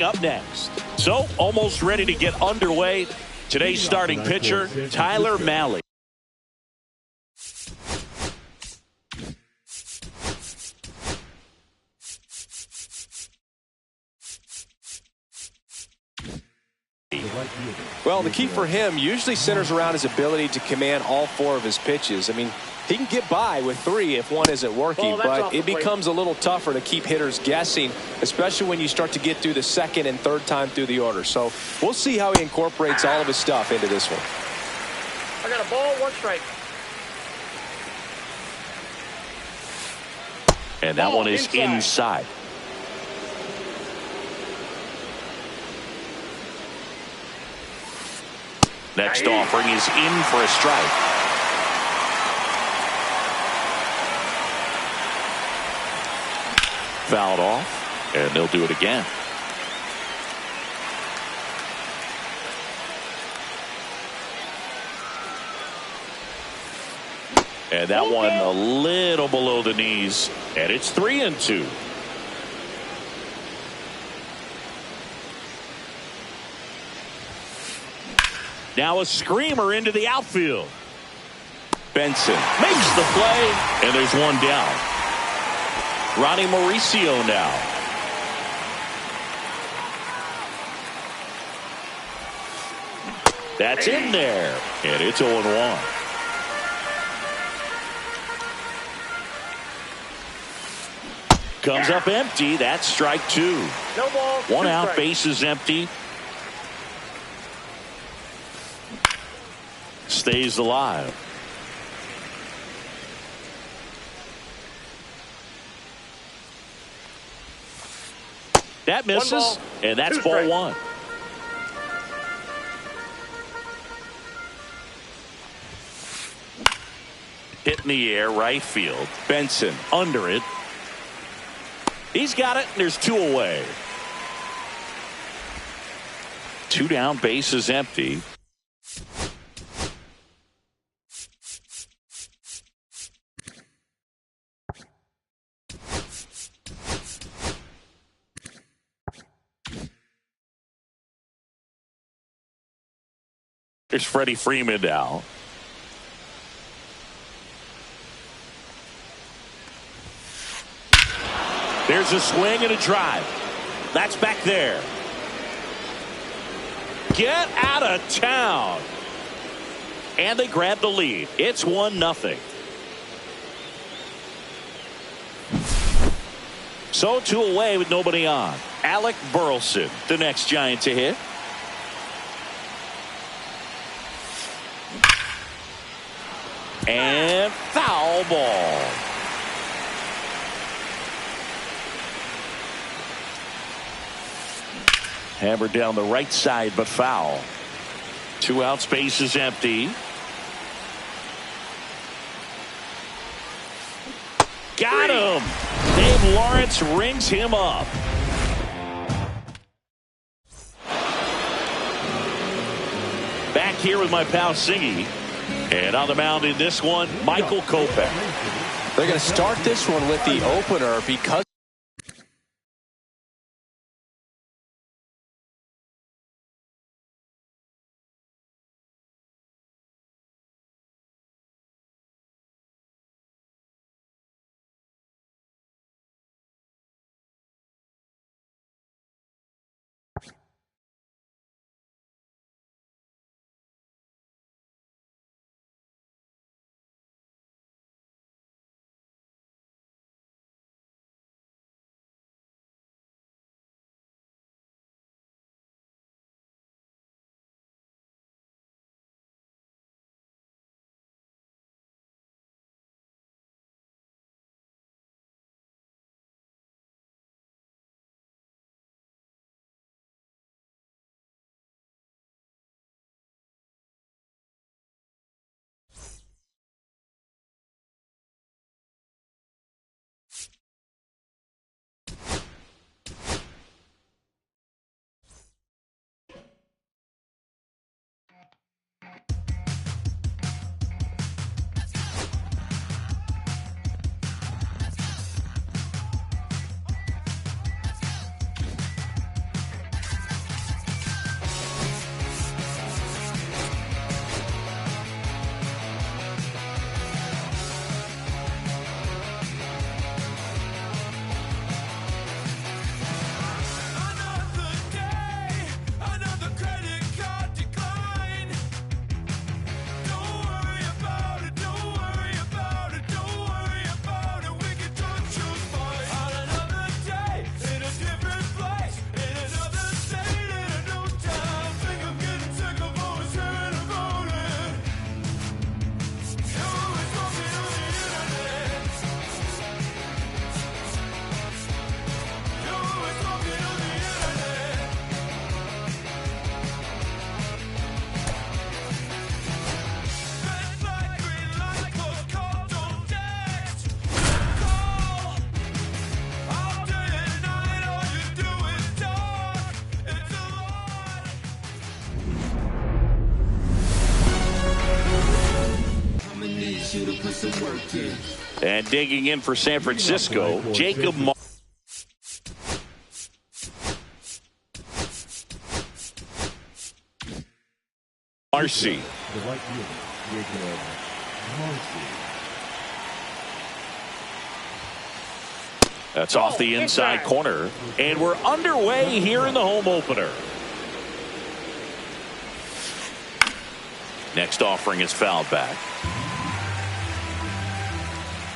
Up next. So, almost ready to get underway. Today's starting pitcher, Tyler Mahle. Well, the key for him usually centers around his ability to command all four of his pitches. I mean, he can get by with three if one isn't working, but it becomes a little tougher to keep hitters guessing, especially when you start to get through the second and third time through the order. So we'll see how he incorporates all of his stuff into this one. I got a ball, one strike. And that one is inside. Next offering is in for a strike. Fouled off, and they'll do it again. And that one a little below the knees, and it's 3-2. Now a screamer into the outfield. Benson makes the play, and there's one down. Ronnie Mauricio now. That's in there, and it's 0-1. Comes up empty. That's strike two. No ball. One out, bases empty. Stays alive. That misses, and that's ball one. Hit in the air, right field. Benson under it. He's got it, and there's two away. Two down, bases empty. There's Freddie Freeman now. There's a swing and a drive. That's back there. Get out of town. And they grab the lead. It's 1-0. So two away with nobody on. Alec Burleson, the next Giant to hit. And foul ball. Hammered down the right side, but foul. Two outs, bases empty. Got him. Dave Lawrence rings him up. Back here with my pal Singy. And on the mound in this one, Michael Kopech. They're going to start this one with the opener because And digging in for San Francisco, Jacob Marcy. That's off the inside corner. And we're underway here in the home opener. Next offering is fouled back.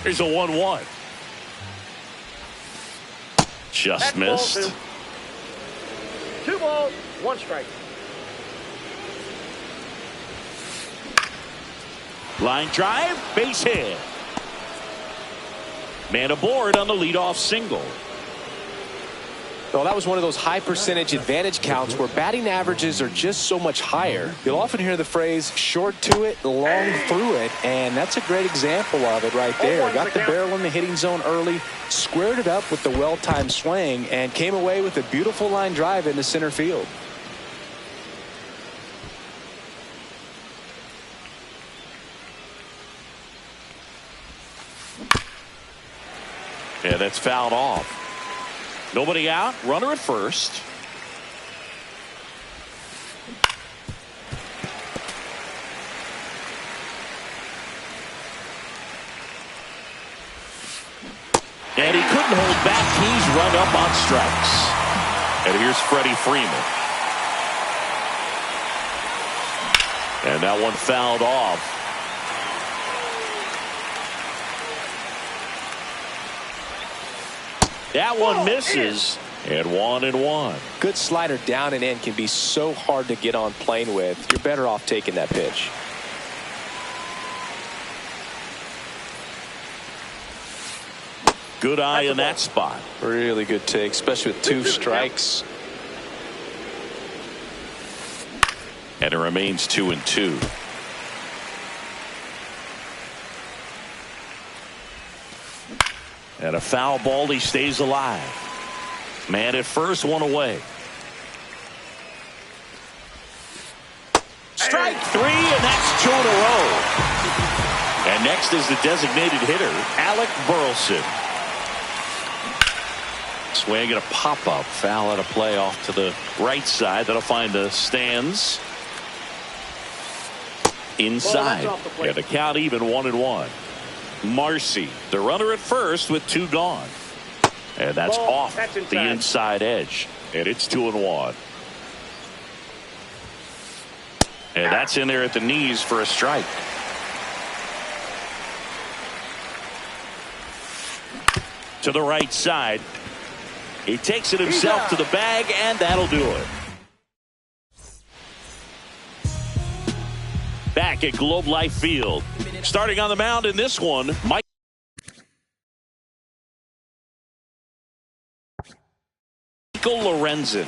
Here's a 1-1. Just missed. 2 balls, 1 strike. Line drive, base hit. Man aboard on the leadoff single. Well, that was one of those high percentage advantage counts where batting averages are just so much higher. You'll often hear the phrase short to it, long through it, and that's a great example of it right there. Got the barrel in the hitting zone early, squared it up with the well-timed swing, and came away with a beautiful line drive into center field. Yeah, that's fouled off. Nobody out, runner at first. And he couldn't hold back. He's run up on strikes. And here's Freddie Freeman. And that one fouled off. That one misses, and 1-1. Good slider down and in can be so hard to get on plane with. You're better off taking that pitch. Good eye in that spot. Really good take, especially with 2 strikes. And it remains 2-2. And a foul ball, he stays alive. Man at first, 1 away. Strike 3, and that's 2 in a row. And next is the designated hitter, Alec Burleson. Swing and a pop-up. Foul at a play off to the right side. That'll find the stands. Inside. And the count even 1-1. Marcy, the runner at first with 2 gone. And that's off the inside edge. And it's 2-1. And that's in there at the knees for a strike. To the right side. He takes it himself to the bag, and that'll do it. Back at Globe Life Field. Starting on the mound in this one, Michael Lorenzen.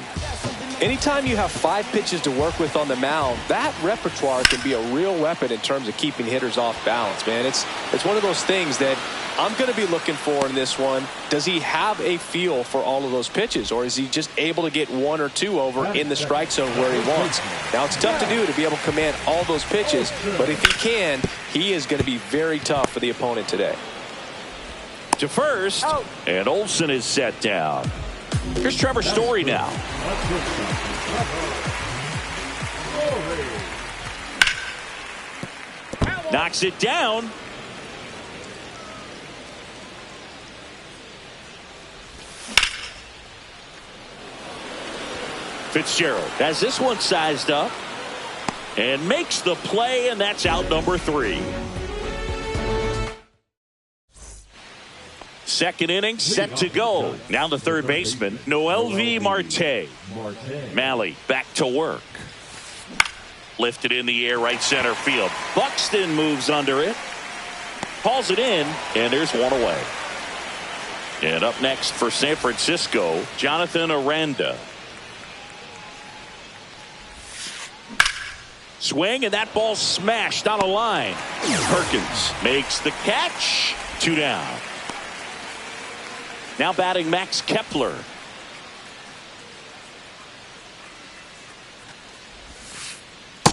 Anytime you have 5 pitches to work with on the mound, that repertoire can be a real weapon in terms of keeping hitters off balance, man. It's one of those things that I'm going to be looking for in this one. Does he have a feel for all of those pitches, or is he just able to get 1 or 2 over in the strike zone where he wants? Now, it's tough to do to be able to command all those pitches, but if he can, he is going to be very tough for the opponent today. To first, and Olsen is set down. Here's Trevor Story now. Knocks it down. Fitzgerald has this one sized up and makes the play, and that's out number 3. Second inning set to go. Now the third baseman, Noelvi Marte. Malley back to work. Lifted in the air, right center field. Buxton moves under it. Calls it in, and there's 1 away. And up next for San Francisco, Jonathan Aranda. Swing, and that ball smashed on a line. Perkins makes the catch. 2 down. Now batting Max Kepler.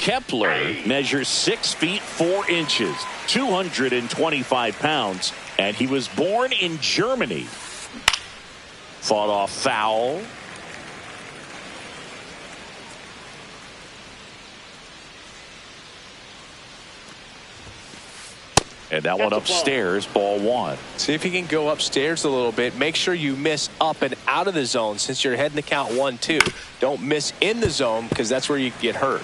Kepler measures 6 feet 4 inches, 225 pounds, and he was born in Germany. Fought off foul. And that one upstairs, ball 1. See if you can go upstairs a little bit. Make sure you miss up and out of the zone since you're heading to count 1-2. Don't miss in the zone because that's where you get hurt.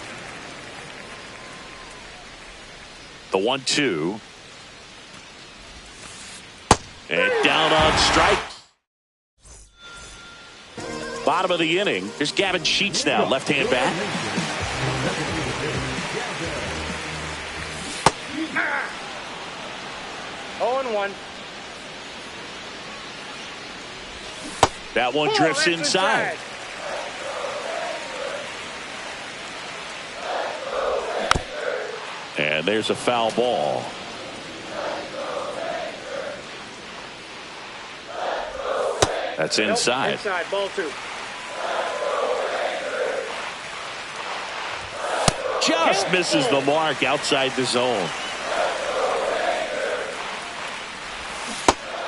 The 1-2. And down on strike. Bottom of the inning. Here's Gavin Sheets now, left-hand bat. Oh, 1. That one drifts inside. And there's a foul ball. That's inside. Nope, inside, ball 2. Just misses the mark outside the zone.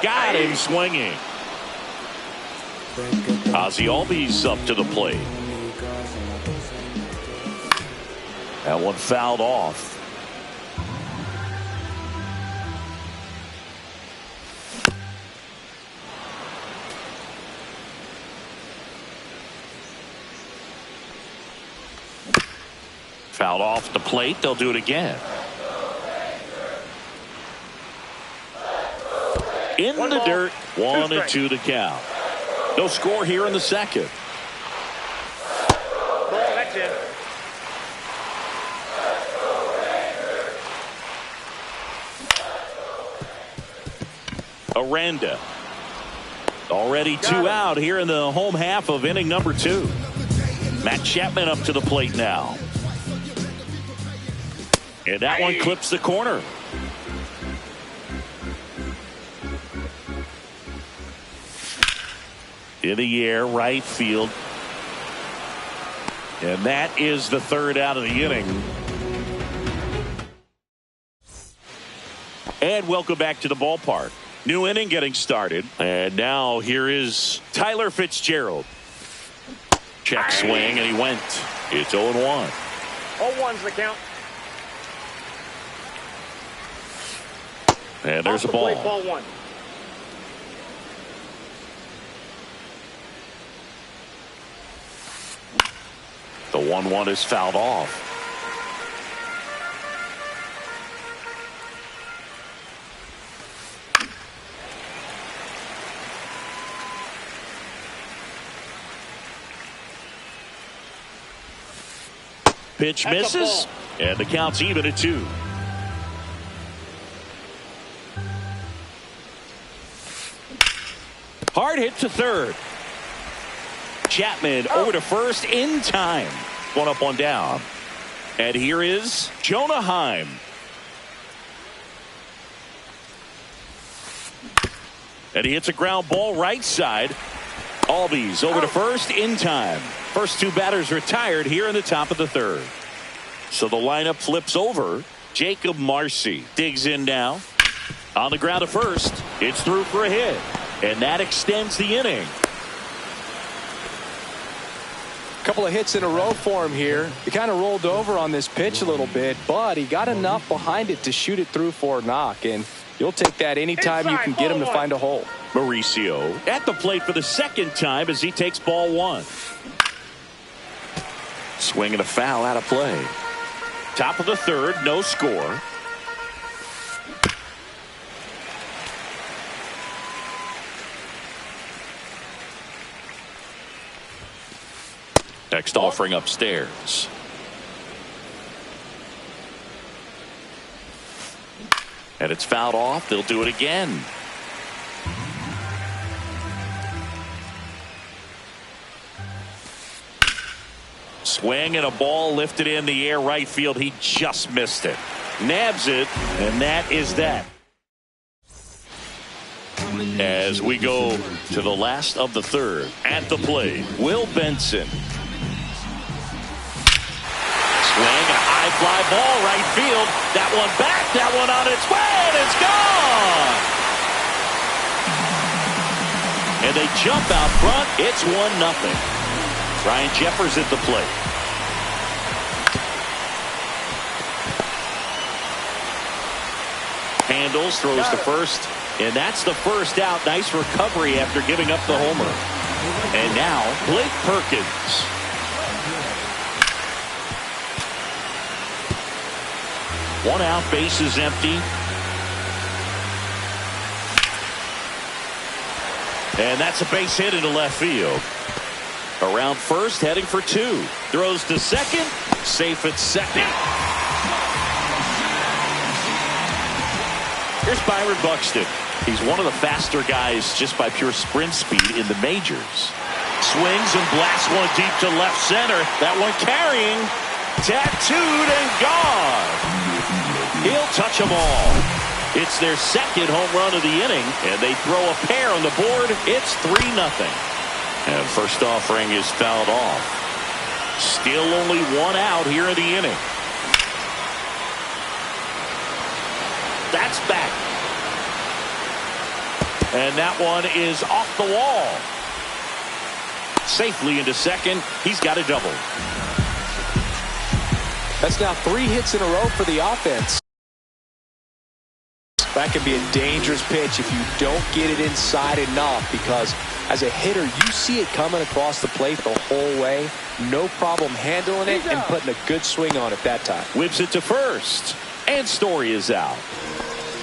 Got him swinging. Ozzie Albies up to the plate. That one fouled off. Fouled off the plate. They'll do it again. In the dirt, 1-2 to count. No score here in the second. Ball, that's in. Aranda. Already 2 out here in the home half of inning number 2. Matt Chapman up to the plate now. And that one clips the corner. In the air, right field. And that is the 3rd out of the inning. And welcome back to the ballpark. New inning getting started. And now here is Tyler Fitzgerald. Check swing, and he went. It's 0-1. 0-1's the count. And there's a ball. Ball 1. The 1-1 is fouled off. Pitch misses, and the count's even at 2. Hard hit to third. Chapman over to first in time. 1 up, 1 down. And here is Jonah Heim. And he hits a ground ball right side. Albies over to first in time. First 2 batters retired here in the top of the 3rd. So the lineup flips over. Jacob Marcy digs in now. On the ground to first. It's through for a hit. And that extends the inning. Couple of hits in a row for him here. He kind of rolled over on this pitch a little bit, but he got enough behind it to shoot it through for a knock. And you'll take that anytime you can get him to find a hole. Mauricio at the plate for the 2nd time as he takes ball 1. Swing and a foul out of play. Top of the 3rd, no score. Next offering upstairs. And it's fouled off. They'll do it again. Swing and a ball lifted in the air right field. He just missed it. Nabs it, and that is that. As we go to the last of the 3rd. At the plate, Will Benson. Swing, a high fly ball right field. That one back, that one on its way, and it's gone. And they jump out front. It's 1-0. Ryan Jeffers at the plate. Handles, throws to first, and that's the first out. Nice recovery after giving up the homer. And now Blake Perkins. One out, base is empty. And that's a base hit into left field. Around first, heading for two. Throws to second, safe at second. Here's Byron Buxton. He's one of the faster guys just by pure sprint speed in the majors. Swings and blasts one deep to left center. That one carrying. Tattooed and gone. He'll touch them all. It's their second home run of the inning, and they throw a pair on the board. It's 3-0. And first offering is fouled off. Still only one out here in the inning. That's back. And that one is off the wall. Safely into second. He's got a double. That's now 3 hits in a row for the offense. That can be a dangerous pitch if you don't get it inside enough, because as a hitter, you see it coming across the plate the whole way. No problem handling it and putting a good swing on it that time. Whips it to first. And Story is out.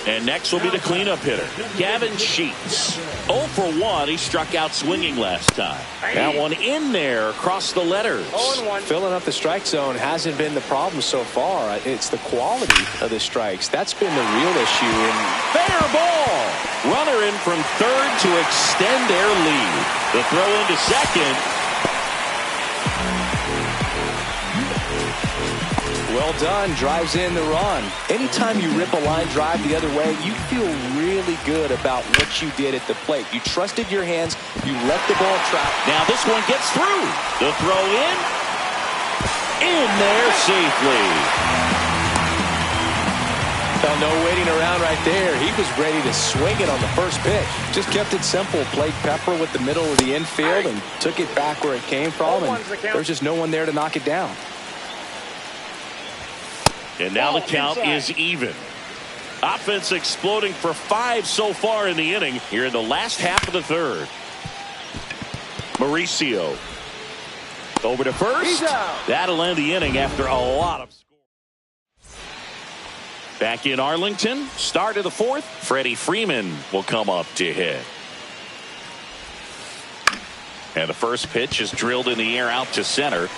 And next will be the cleanup hitter, Gavin Sheets. 0 for 1. He struck out swinging last time. That one in there across the letters. 0-1. Filling up the strike zone hasn't been the problem so far. It's the quality of the strikes. That's been the real issue. Fair ball. Runner in from third to extend their lead. The throw into second. Well done. Drives in the run. Anytime you rip a line drive the other way, you feel really good about what you did at the plate. You trusted your hands. You let the ball trap. Now this one gets through. The throw in there safely. Well, no waiting around right there. He was ready to swing it on the first pitch. Just kept it simple. Played Pepper with the middle of the infield and took it back where it came from. And there's just no one there to knock it down. And now the count is even. Offense exploding for 5 so far in the inning here in the last half of the third. Mauricio over to first. That'll end the inning after a lot of scoring. Back in Arlington, start of the fourth. Freddie Freeman will come up to hit. And the first pitch is drilled in the air out to center.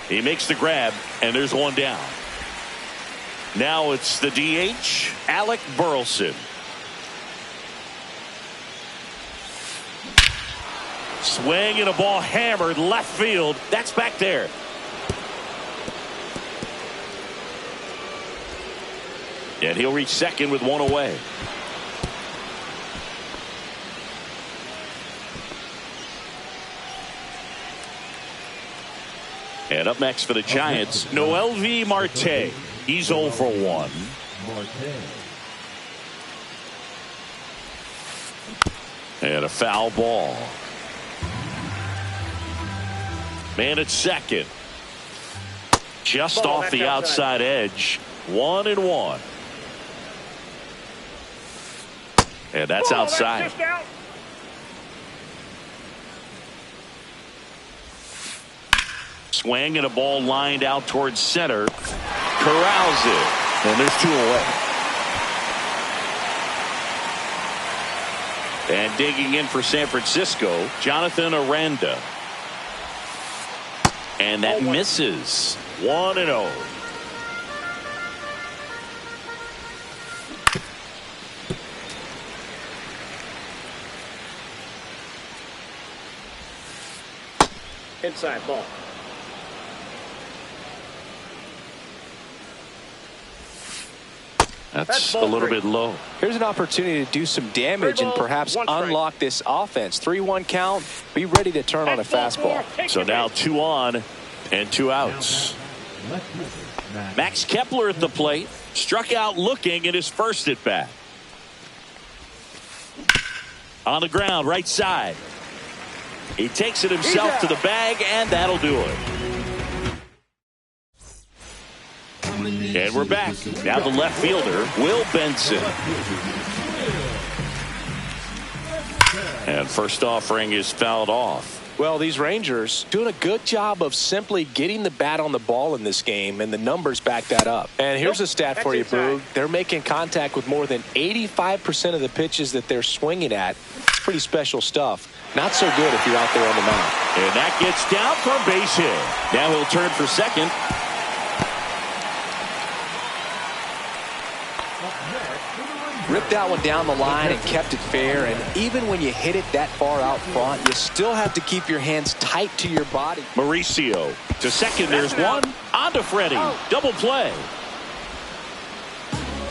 He makes the grab, and there's one down. Now it's the DH, Alec Burleson. Swing and a ball hammered left field. That's back there. And he'll reach second with one away. And up next for the Giants, Noelvi Marte. He's 0 for 1. And a foul ball. Man at second. Just off the outside edge. 1-1. And that's outside. Swing and a ball lined out towards center. Corrals it. And there's 2 away. And digging in for San Francisco, Jonathan Aranda. And that misses. 1-0. Inside ball. That's a little bit low. Here's an opportunity to do some damage and perhaps unlock this offense. 3-1 count. Be ready to turn on a fastball. So now 2 on and 2 outs. Max Kepler at the plate. Struck out looking in his first at bat. On the ground, right side. He takes it himself to the bag, and that'll do it. And we're back. Now the left fielder, Will Benson. And first offering is fouled off. Well, these Rangers doing a good job of simply getting the bat on the ball in this game, and the numbers back that up. And here's a stat for you, Boog. They're making contact with more than 85% of the pitches that they're swinging at. It's pretty special stuff. Not so good if you're out there on the mound. And that gets down for a base hit. Now he'll turn for second. Ripped that one down the line and kept it fair. And even when you hit it that far out front, you still have to keep your hands tight to your body. Mauricio to second. There's one. On to Freddie. Double play.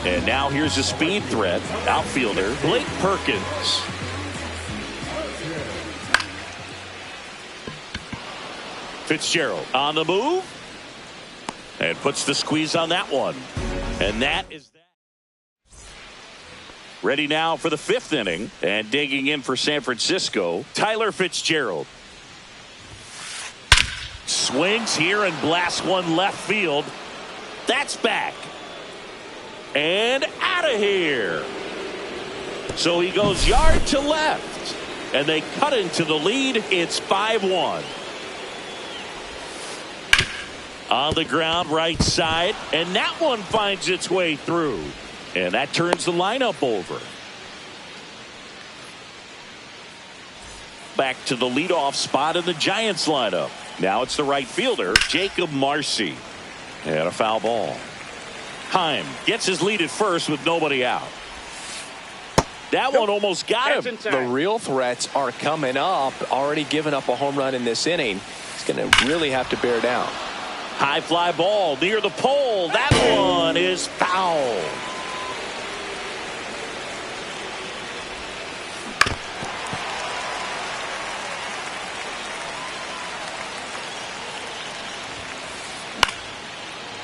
And now here's a speed threat. Outfielder Blake Perkins. Fitzgerald on the move. And puts the squeeze on that one. And that is that. Ready now for the fifth inning. And digging in for San Francisco, Tyler Fitzgerald. Swings here and blasts one left field. That's back. And out of here. So he goes yard to left. And they cut into the lead. It's 5-1. On the ground, right side. And that one finds its way through. And that turns the lineup over. Back to the leadoff spot in the Giants lineup. Now it's the right fielder, Jacob Marcy. And a foul ball. Heim gets his lead at first with nobody out. That one almost got him. The real threats are coming up. Already given up a home run in this inning. He's going to really have to bear down. High fly ball near the pole. That one is foul.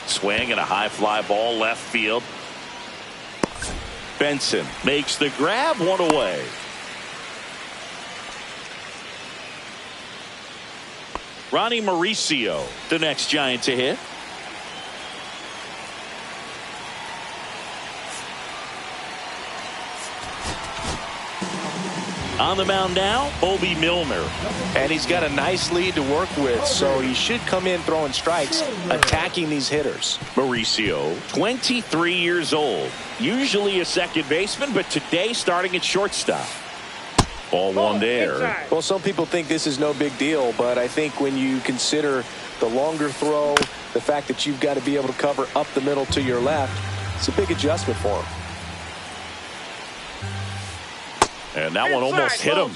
Swing and a high fly ball left field. Benson makes the grab, one away. Ronnie Mauricio, the next Giant to hit. On the mound now, Bobby Milner. And he's got a nice lead to work with, so he should come in throwing strikes, attacking these hitters. Mauricio, 23 years old. Usually a second baseman, but today starting at shortstop. Ball one there. Well, some people think this is no big deal, but I think when you consider the longer throw, the fact that you've got to be able to cover up the middle to your left, it's a big adjustment for him. And that one almost hit him.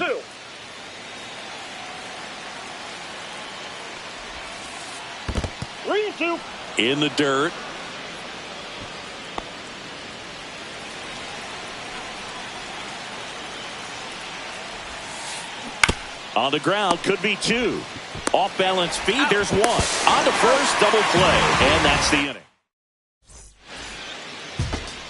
In the dirt. On the ground, could be two. Off balance feed, there's one. On to first, double play. And that's the inning.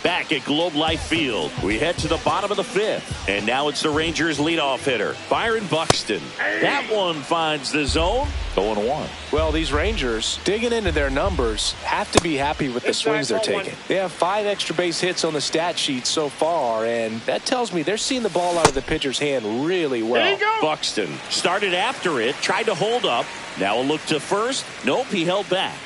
Back at Globe Life Field, we head to the bottom of the fifth. And now it's the Rangers leadoff hitter, Byron Buxton. That one finds the zone. 0-1. Well, these Rangers, digging into their numbers, have to be happy with the swings they're taking. They have 5 extra base hits on the stat sheet so far, and that tells me they're seeing the ball out of the pitcher's hand really well. Buxton started after it, tried to hold up. Now a look to first. Nope, he held back.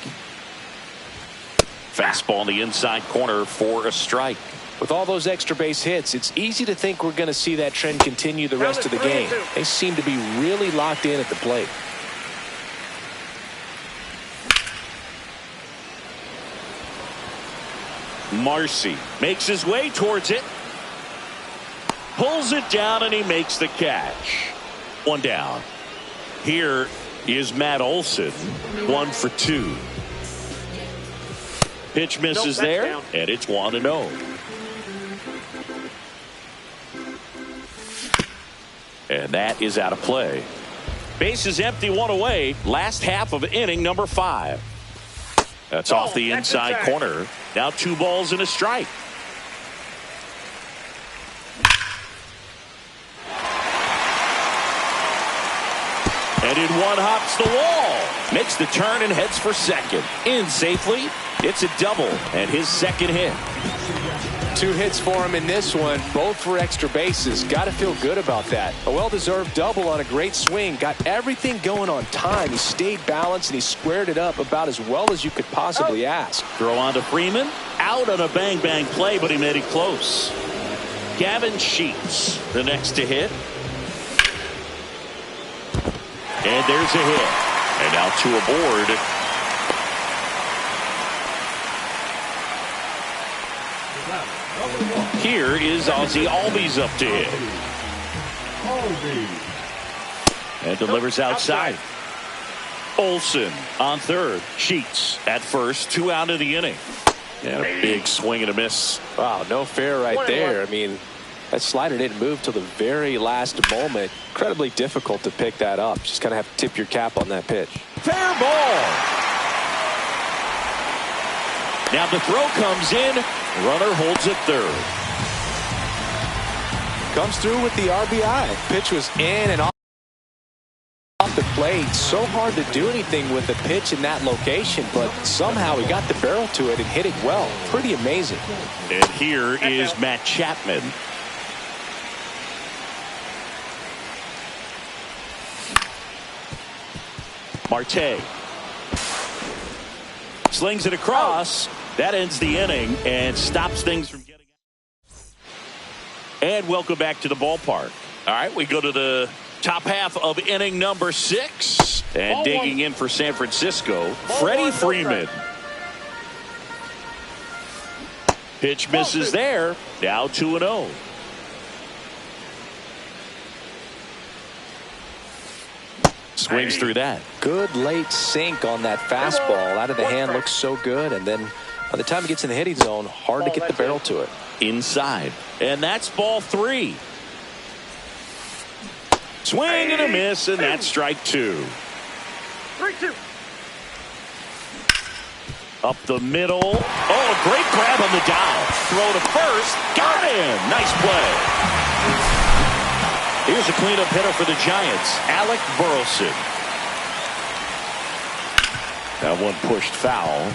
Fastball in the inside corner for a strike. With all those extra base hits, it's easy to think we're going to see that trend continue the rest of the game. They seem to be really locked in at the plate. Marcy makes his way towards it. Pulls it down and he makes the catch. One down. Here is Matt Olson. 1 for 2. Pitch misses there, down. And it's 1-0. And that is out of play. Base is empty, one away. Last half of inning number 5. That's off the inside corner. Now 2 balls and a strike. And in one hops the wall. Makes the turn and heads for second. In safely. It's a double and his second hit. 2 hits for him in this one, both for extra bases. Got to feel good about that. A well-deserved double on a great swing. Got everything going on time. He stayed balanced and he squared it up about as well as you could possibly ask. Throw on to Freeman. Out on a bang-bang play, but he made it close. Gavin Sheets, the next to hit. And there's a hit. And now 2 aboard. Here is Ozzie Albies up to hit. And delivers outside. Olsen on third. Sheets at first. 2 out of the inning. And a big swing and a miss. Wow, no fair right there. I mean, that slider didn't move till the very last moment. Incredibly difficult to pick that up. Just kind of have to tip your cap on that pitch. Fair ball. Now the throw comes in. Runner holds at third. Comes through with the RBI. Pitch was in and off the plate. So hard to do anything with a pitch in that location, but somehow he got the barrel to it and hit it well. Pretty amazing. And here is Matt Chapman. Marte slings it across. That ends the inning and stops things from getting out. And welcome back to the ballpark. All right, we go to the top half of inning number 6. And digging in for San Francisco, Freddie Freeman. Pitch misses there. Now 2-0. Swings through that. Good late sink on that fastball. Out of the hand, looks so good. And then by the time he gets in the hitting zone, hard to get the barrel to it. Inside. And that's ball 3. Swing and a miss, and that's strike 2. 3-2. Up the middle. Oh, a great grab on the dive. Throw to first. Got him. Nice play. Here's a cleanup hitter for the Giants, Alec Burleson. That one pushed foul.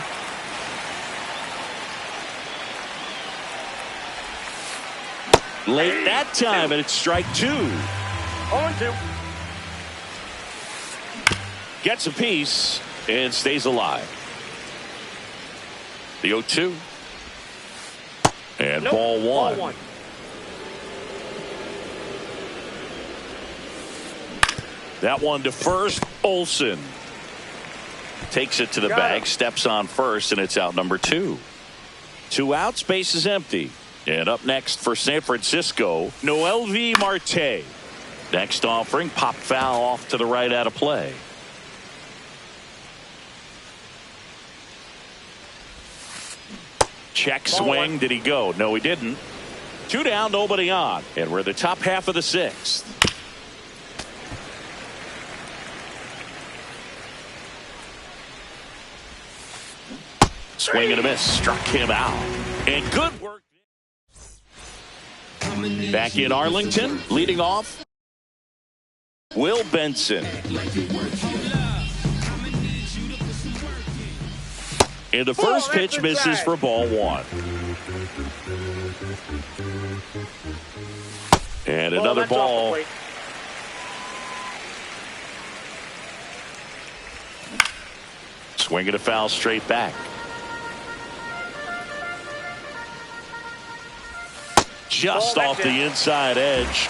Late that time, and it's strike 2. 0-2. Gets a piece and stays alive. The 0-2. And ball 1. That one to first. Olsen takes it to the bag, steps on first, and it's out number 2. 2 outs, base is empty. And up next for San Francisco, Noelvi Marte. Next offering, pop foul off to the right out of play. Check swing. Did he go? No, he didn't. 2 down, nobody on. And we're the top half of the 6th. Swing and a miss. Struck him out. And good work. Back in Arlington, leading off, Will Benson. And the first pitch misses for ball 1. And another ball. Swing and a foul straight back. Just off the inside edge.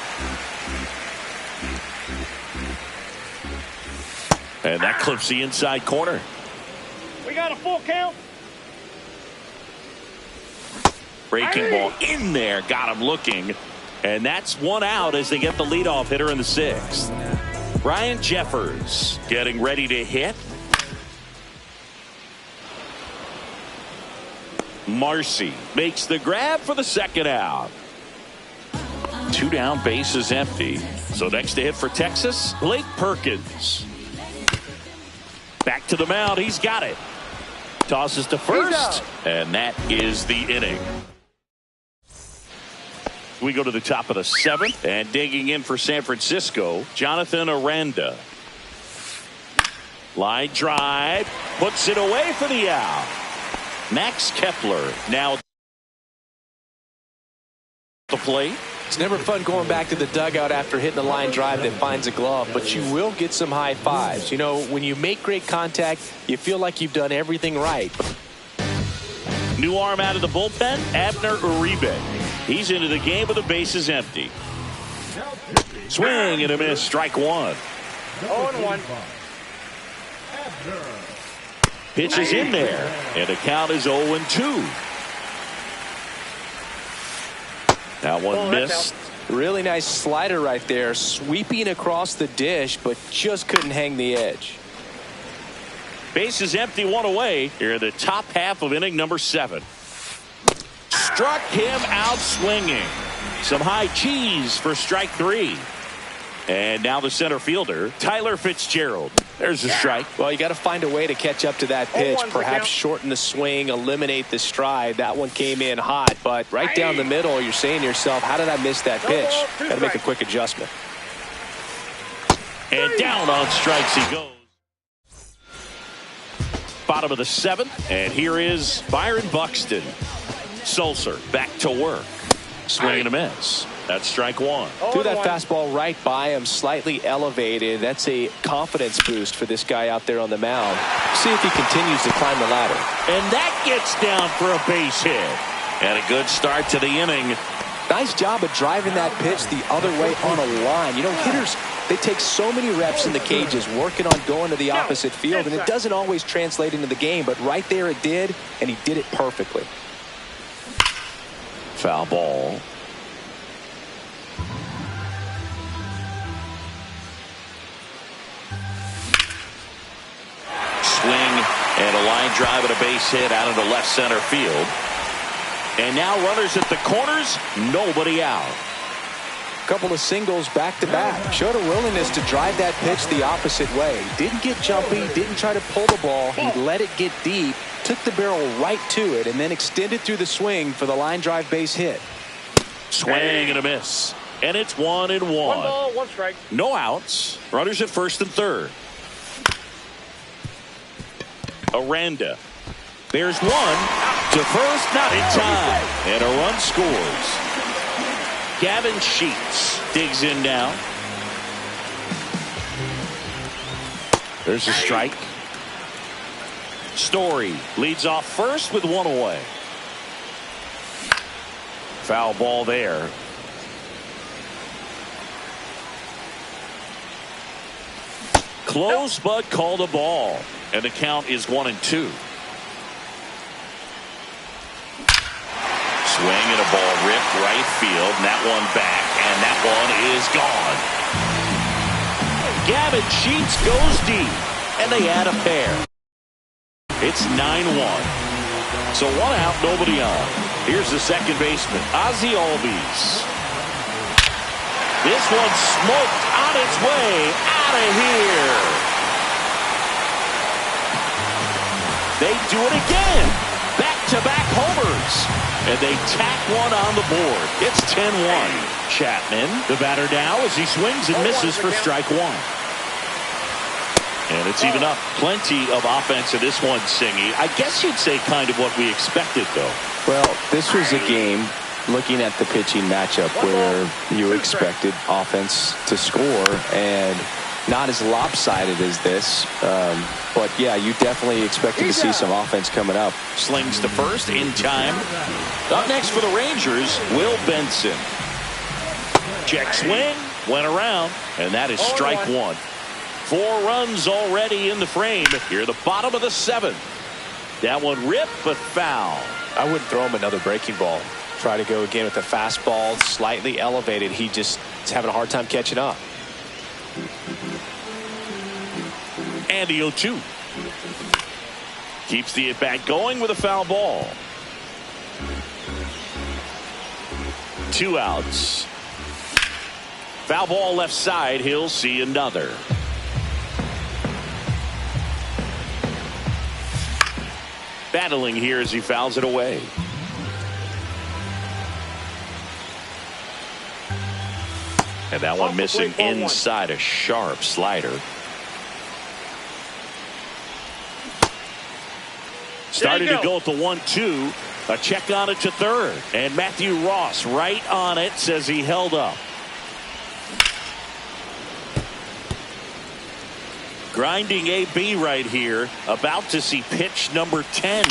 And that clips the inside corner. We got a full count. Breaking ball in there. Got him looking. And that's 1 out as they get the leadoff hitter in the 6th. Ryan Jeffers getting ready to hit. Marcy makes the grab for the second out. 2 down, base is empty. So next to hit for Texas, Blake Perkins. Back to the mound. He's got it. Tosses to first, and that is the inning. We go to the top of the 7th, and digging in for San Francisco, Jonathan Aranda. Line drive, puts it away for the out. Max Kepler now the plate. It's never fun going back to the dugout after hitting a line drive that finds a glove, but you will get some high fives. You know, when you make great contact, you feel like you've done everything right. New arm out of the bullpen, Abner Uribe. He's into the game with the bases empty. Swing and a miss, strike 1. 0-1. Pitch is in there, and the count is 0-2. That one missed. Really nice slider right there, sweeping across the dish, but just couldn't hang the edge. Bases empty, 1 away. Here in the top half of inning number 7. Struck him out swinging. Some high cheese for strike 3. And now the center fielder, Tyler Fitzgerald. There's a strike. Well, you got to find a way to catch up to that pitch. Perhaps shorten the swing, eliminate the stride. That one came in hot, but right down the middle, you're saying to yourself, how did I miss that pitch? Got to make a quick adjustment. And down on strikes he goes. Bottom of the 7th, and here is Byron Buxton. Sulser back to work. Swing and a miss. That's strike 1. Threw that fastball right by him, slightly elevated. That's a confidence boost for this guy out there on the mound. See if he continues to climb the ladder. And that gets down for a base hit. And a good start to the inning. Nice job of driving that pitch the other way on a line. You know, hitters, they take so many reps in the cages working on going to the opposite field, and it doesn't always translate into the game, but right there it did, and he did it perfectly. Foul ball. Swing and a line drive and a base hit out into left center field. And now runners at the corners, nobody out. Couple of singles back to back. Showed a willingness to drive that pitch the opposite way. Didn't get jumpy, didn't try to pull the ball. He let it get deep, took the barrel right to it, and then extended through the swing for the line drive base hit. Swing and a miss. And it's 1-1. 1 ball, 1 strike. No outs. Runners at first and third. Aranda. There's one to first, not in time. And a run scores. Gavin Sheets digs in now. There's a strike. Story leads off first with 1 away. Foul ball there. Close but called a ball. And the count is 1-2. Swing and a ball ripped right field. And that one back. And that one is gone. Gavin Sheets goes deep. And they add a pair. It's 9-1. So 1 out, nobody on. Here's the second baseman, Ozzie Albies. This one smoked on its way out of here. They do it again. Back-to-back homers. And they tack one on the board. It's 10-1. Chapman, the batter now as he swings and misses for strike 1. And it's even up. Plenty of offense in this one, Singy. I guess you'd say kind of what we expected, though. Well, this was a game, looking at the pitching matchup, where you expected offense to score, and not as lopsided as this. But, yeah, you definitely expected to see some offense coming up. Slings to first in time. Up next for the Rangers, Will Benson. Check swing, went around, and that is strike 1. 4 runs already in the frame. Here at the bottom of the 7th. That one ripped, but foul. I wouldn't throw him another breaking ball. Try to go again with the fastball, slightly elevated. He just is having a hard time catching up. And the 0-2. Keeps the at-bat going with a foul ball. 2 outs. Foul ball left side. He'll see another. battling here as he fouls it away. And that one missing inside, a sharp slider. Starting to go at the 1-2. A check on it to third. And Matthew Ross right on it, says he held up. Grinding AB right here. About to see pitch number 10.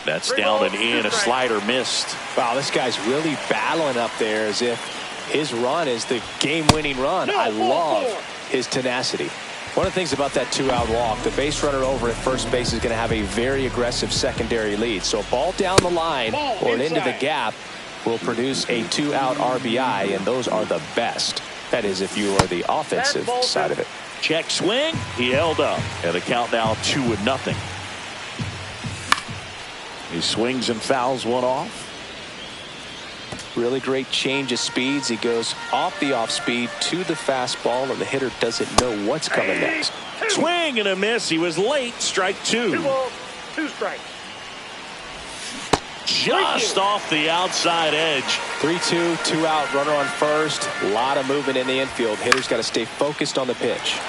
That's down and in. A slider missed. Wow, this guy's really battling up there as if his run is the game-winning run. I love his tenacity. One of the things about that 2-out walk, the base runner over at first base is going to have a very aggressive secondary lead. So a ball down the line or into the gap will produce a 2-out RBI, and those are the best. That is if you are the offensive side of it. Check swing. He held up. And the count now 2-0. He swings and fouls one off. Really great change of speeds. He goes off the off speed to the fastball, and the hitter doesn't know what's coming next. Swing and a miss. He was late. Strike 2. 2 balls, 2 strikes. Just off the outside edge. 3-2, 2-out, runner on first. A lot of movement in the infield. Hitter's got to stay focused on the pitch.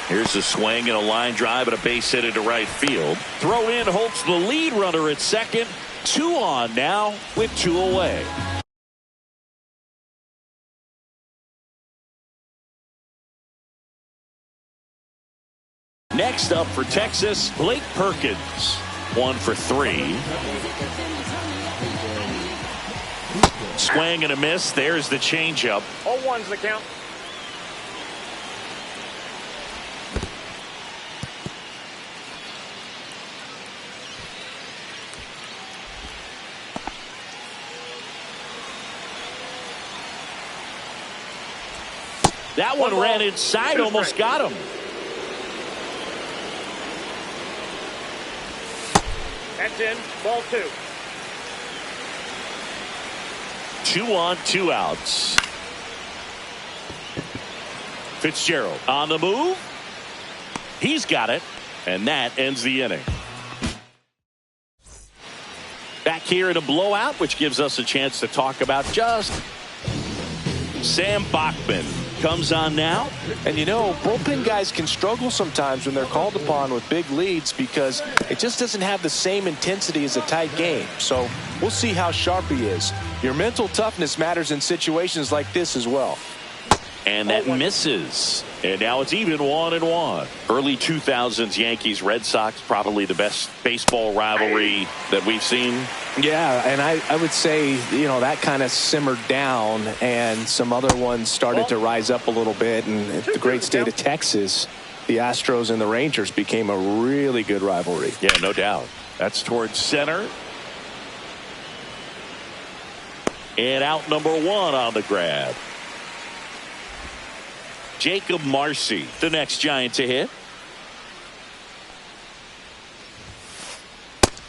Here's a swing and a line drive and a base hit into right field. Throw in Holtz, the lead runner at second. 2 on now with 2 away. Next up for Texas, Blake Perkins. 1 for 3. Swing and a miss. There's the changeup. 0-1's the count. That one ran inside, almost got him. That's in. Ball 2. 2 on, 2 outs. Fitzgerald on the move. He's got it, and that ends the inning. Back here in a blowout, which gives us a chance to talk about just Sam Bachman. Comes on now. And you know, bullpen guys can struggle sometimes when they're called upon with big leads because it just doesn't have the same intensity as a tight game. So we'll see how sharp he is. Your mental toughness matters in situations like this as well. And that misses. And now it's even 1-1. Early 2000s Yankees Red Sox, probably the best baseball rivalry that we've seen. Yeah, and I would say, you know, that kind of simmered down and some other ones started to rise up a little bit. And the great state of Texas, the Astros and the Rangers became a really good rivalry. Yeah, no doubt. That's towards center. And out number 1 on the grab. Jacob Marcy, the next Giant to hit.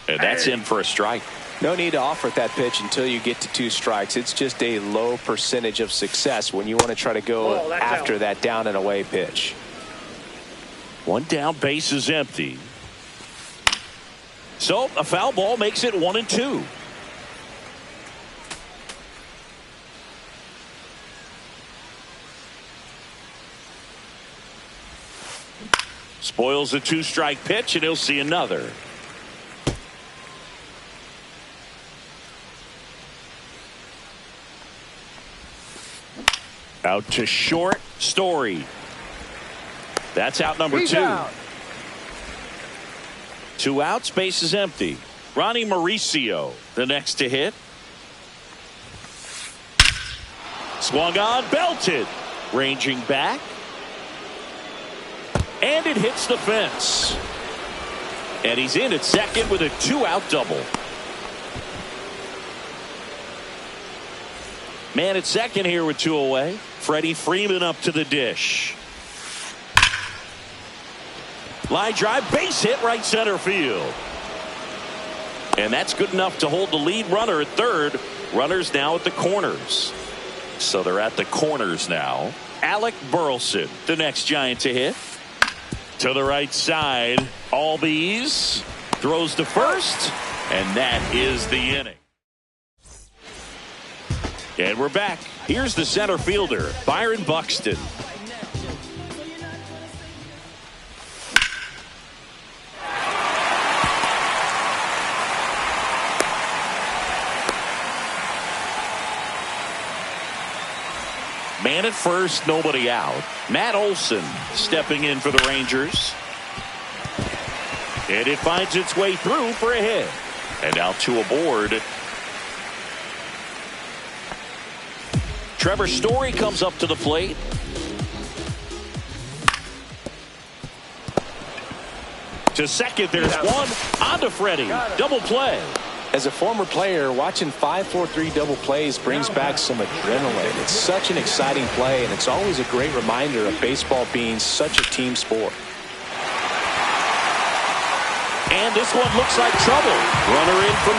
And that's in for a strike. No need to offer that pitch until you get to 2 strikes. It's just a low percentage of success when you want to try to go after that down and away pitch. 1 down, base is empty. So a foul ball makes it 1-2. Spoils a 2-strike pitch, and he'll see another. Out to short, Story. That's out number 2. Out. 2 outs, base is empty. Ronnie Mauricio, the next to hit. Swung on, belted. Ranging back. And it hits the fence. And he's in at second with a 2-out double. Man at second here with 2 away. Freddie Freeman up to the dish. Line drive, base hit, right center field. And that's good enough to hold the lead runner at third. Runners now at the corners. So they're at the corners now. Alec Burleson, the next Giant to hit. To the right side, Albies throws to first, and that is the inning. And we're back. Here's the center fielder, Byron Buxton. Man at first, nobody out. Matt Olson stepping in for the Rangers. And it finds its way through for a hit. And now two aboard. Trevor Story comes up to the plate. To second, there's one. On to Freddie. Double play. As a former player, watching 5-4-3 double plays brings back some adrenaline. It's such an exciting play, and it's always a great reminder of baseball being such a team sport. And this one looks like trouble. Runner in from